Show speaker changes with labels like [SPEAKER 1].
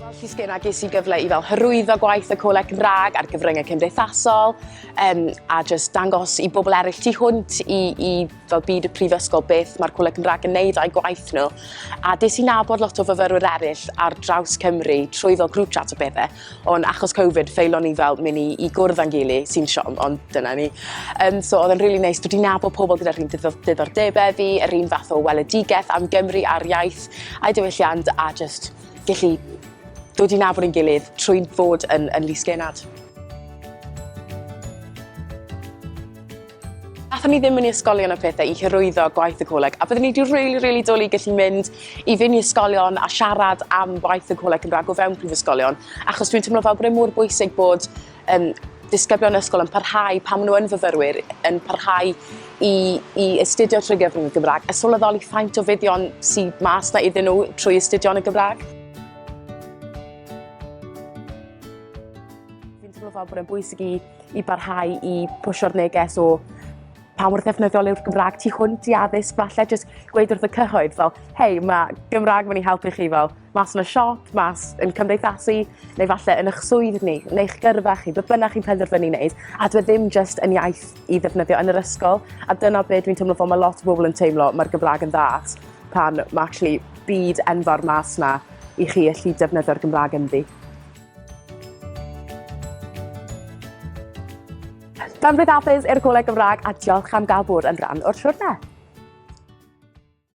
[SPEAKER 1] Lysgenhadon ges I gyfle I hyrwyddo gwaith y Coleg Cymraeg ar gyfryngau cymdeithasol a just dangos I bobl eraill tu hwnt I fel byd y Mhrifysgol beth mae'r Coleg Cymraeg yn neud â'i gwaith nhw. A des I nabod lot o fyfyrwyr eraill ar draws Cymru trwy fel grŵp chat o bethau, ond achos Covid ffeilon ni fel mynd I gwrdd â'n gilydd sy'n siom, ond dyna ni. So oedd yn really nice, dwi wedi nabod pobl gyda'r un diddordebau fi, yr un fath o weledigaeth am Gymru a'r iaith a'i diwylliant a just gallu dod I nabod ein gilydd trwy'n fod yn lysgenhad. Nathon ni ddim mynd I ysgolion o pethau I hyrwyddo gwaith y coleg, a byddwn ni wedi really dwlu gallu mynd I fynd I ysgolion a siarad am gwaith y Coleg Cymraeg o fewn prifysgolion, achos dwi'n teimlo fel bod mor bwysig bod disgyblion ysgol yn parhau pan maen nhw yn fyfyrwyr, yn parhau I astudio trwy gyfrwng y Gymraeg, a sylweddoli faint o fuddion sy'n mas na iddyn nhw trwy astudio yn y Gymraeg. Fi'n teimlo fel bod e'n bwysig I barhau I pwsio'r neges o pa mor ddefnyddiol yw'r Gymraeg tu hwnt I addysg, falle jyst gweud wrth y cyhoedd fel, hei, mae Gymraeg mynd I helpu chi fel mas yn y siop, mas yn cymdeithasu, neu falle yn eich swydd ni, neu eich gyrfa chi, be bynnag chi'n penderfynu wneud, a dwi ddim jyst yn iaith I ddefnyddio yn yr ysgol, a dyna beth dwi'n teimlo fel mae lot o bobl yn teimlo mae'r Gymraeg yn dda, pan mae actually byd enfawr mas na I chi allu defnyddio'r Gymraeg ynddi. Gan bryd i'r Coleg Cymraeg a diolch am gael bod yn rhan o'r siwrne.